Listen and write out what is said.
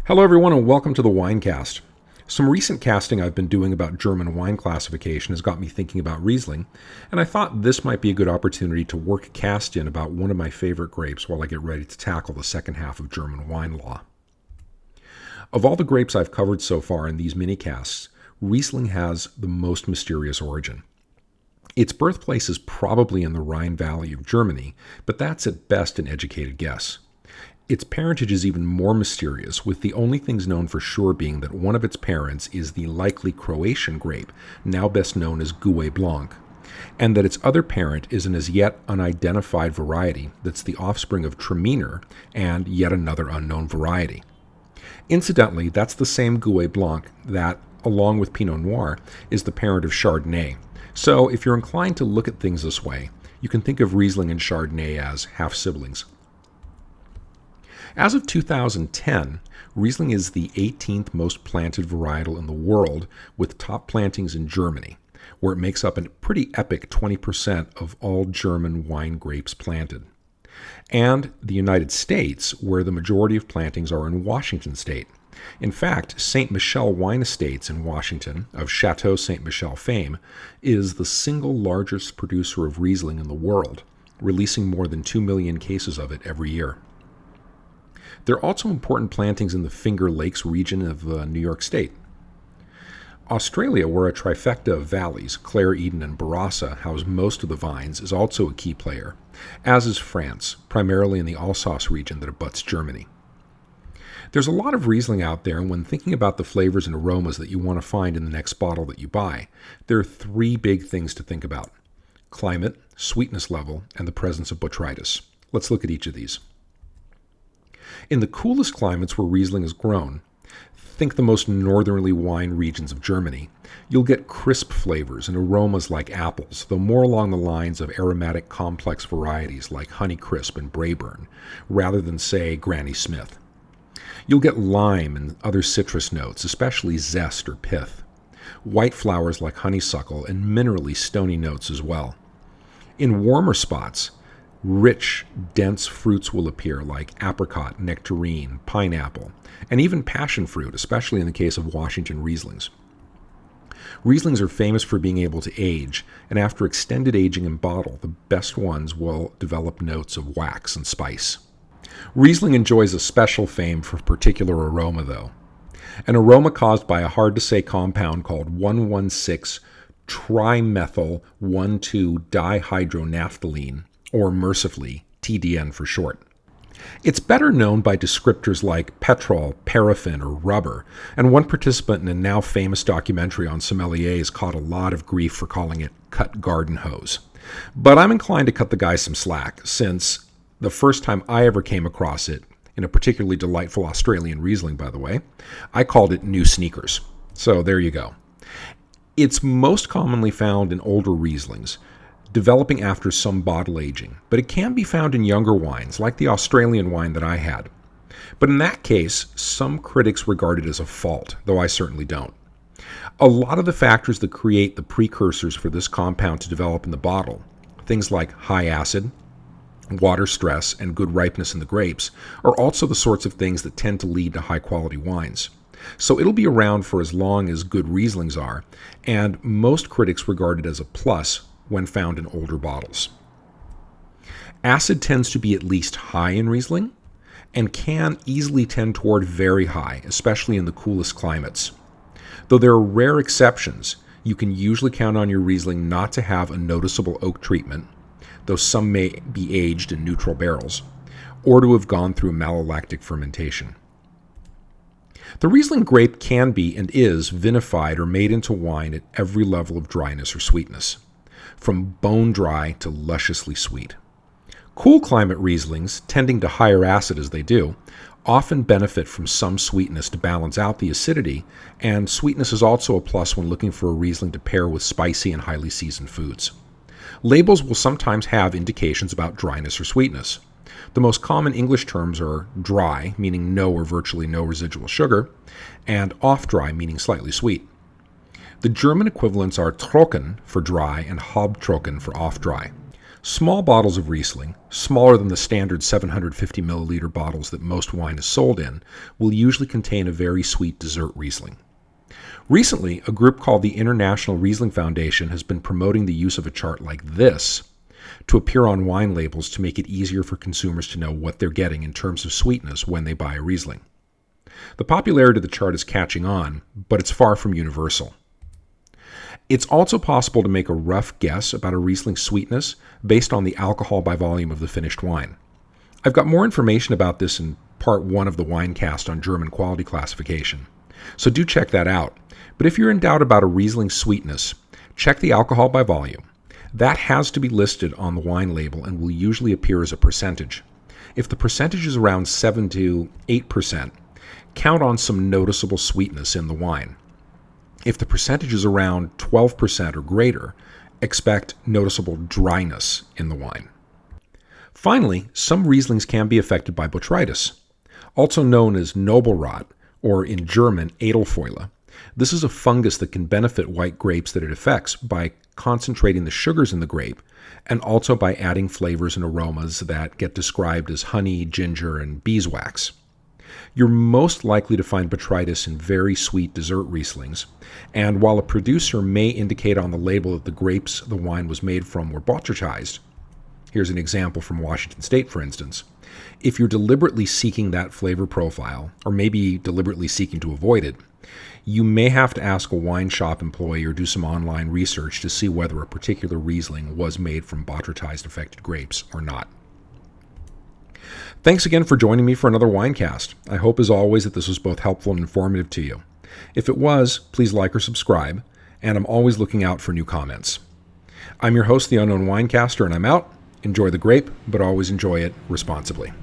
Hello, everyone, and welcome to the Winecast. Some recent casting I've been doing about German wine classification has got me thinking about Riesling, and I thought this might be a good opportunity to work a cast in about one of my favorite grapes while I get ready to tackle the second half of German wine law. Of all the grapes I've covered so far in these mini-casts, Riesling has the most mysterious origin. Its birthplace is probably in the Rhine Valley of Germany, but that's at best an educated guess. Its parentage is even more mysterious, with the only things known for sure being that one of its parents is the likely Croatian grape, now best known as Gouais Blanc, and that its other parent is an as yet unidentified variety that's the offspring of Traminer and yet another unknown variety. Incidentally, that's the same Gouais Blanc that, along with Pinot Noir, is the parent of Chardonnay. So if you're inclined to look at things this way, you can think of Riesling and Chardonnay as half-siblings. As of 2010, Riesling is the 18th most planted varietal in the world, with top plantings in Germany, where it makes up a pretty epic 20% of all German wine grapes planted, and the United States, where the majority of plantings are in Washington state. In fact, St. Michel Wine Estates in Washington, of Chateau St. Michel fame, is the single largest producer of Riesling in the world, releasing more than 2 million cases of it every year. There are also important plantings in the Finger Lakes region of New York State. Australia, where a trifecta of valleys, Clare, Eden, and Barossa, house most of the vines, is also a key player, as is France, primarily in the Alsace region that abuts Germany. There's a lot of Riesling out there, and when thinking about the flavors and aromas that you want to find in the next bottle that you buy, there are three big things to think about: climate, sweetness level, and the presence of botrytis. Let's look at each of these. In the coolest climates where Riesling is grown, think the most northerly wine regions of Germany, you'll get crisp flavors and aromas like apples, though more along the lines of aromatic complex varieties like Honeycrisp and Braeburn, rather than, say, Granny Smith. You'll get lime and other citrus notes, especially zest or pith, white flowers like honeysuckle, and minerally stony notes as well. In warmer spots, rich, dense fruits will appear like apricot, nectarine, pineapple, and even passion fruit, especially in the case of Washington Rieslings. Rieslings are famous for being able to age, and after extended aging in bottle, the best ones will develop notes of wax and spice. Riesling enjoys a special fame for particular aroma, though. An aroma caused by a hard-to-say compound called 1,1,6-trimethyl-1,2-dihydronaphthalene, or mercifully, TDN for short. It's better known by descriptors like petrol, paraffin, or rubber, and one participant in a now famous documentary on sommeliers caught a lot of grief for calling it cut garden hose. But I'm inclined to cut the guy some slack, since the first time I ever came across it, in a particularly delightful Australian Riesling, by the way, I called it new sneakers. So there you go. It's most commonly found in older Rieslings, developing after some bottle aging, but it can be found in younger wines, like the Australian wine that I had. But in that case, some critics regard it as a fault, though I certainly don't. A lot of the factors that create the precursors for this compound to develop in the bottle, things like high acid, water stress, and good ripeness in the grapes, are also the sorts of things that tend to lead to high-quality wines. So it'll be around for as long as good Rieslings are, and most critics regard it as a plus when found in older bottles. Acid tends to be at least high in Riesling, and can easily tend toward very high, especially in the coolest climates. Though there are rare exceptions, you can usually count on your Riesling not to have a noticeable oak treatment, though some may be aged in neutral barrels, or to have gone through malolactic fermentation. The Riesling grape can be and is vinified or made into wine at every level of dryness or sweetness, from bone dry to lusciously sweet. Cool climate Rieslings, tending to higher acid as they do, often benefit from some sweetness to balance out the acidity, and sweetness is also a plus when looking for a Riesling to pair with spicy and highly seasoned foods. Labels will sometimes have indications about dryness or sweetness. The most common English terms are dry, meaning no or virtually no residual sugar, and off-dry, meaning slightly sweet. The German equivalents are trocken for dry and halbtrocken for off-dry. Small bottles of Riesling, smaller than the standard 750 milliliter bottles that most wine is sold in, will usually contain a very sweet dessert Riesling. Recently, a group called the International Riesling Foundation has been promoting the use of a chart like this to appear on wine labels to make it easier for consumers to know what they're getting in terms of sweetness when they buy a Riesling. The popularity of the chart is catching on, but it's far from universal. It's also possible to make a rough guess about a Riesling sweetness based on the alcohol by volume of the finished wine. I've got more information about this in part 1 of the Winecast on German quality classification, so do check that out. But if you're in doubt about a Riesling sweetness, check the alcohol by volume. That has to be listed on the wine label and will usually appear as a percentage. If the percentage is around 7 to 8%, count on some noticeable sweetness in the wine. If the percentage is around 12% or greater, expect noticeable dryness in the wine. Finally, some Rieslings can be affected by Botrytis, also known as Nobelrot, or in German, Edelfäule. This is a fungus that can benefit white grapes that it affects by concentrating the sugars in the grape and also by adding flavors and aromas that get described as honey, ginger, and beeswax. You're most likely to find Botrytis in very sweet dessert Rieslings, and while a producer may indicate on the label that the grapes the wine was made from were botrytized, here's an example from Washington State, for instance, if you're deliberately seeking that flavor profile, or maybe deliberately seeking to avoid it, you may have to ask a wine shop employee or do some online research to see whether a particular Riesling was made from botrytized affected grapes or not. Thanks again for joining me for another Winecast. I hope, as always, that this was both helpful and informative to you. If it was, please like or subscribe, and I'm always looking out for new comments. I'm your host, the Unknown Winecaster, and I'm out. Enjoy the grape, but always enjoy it responsibly.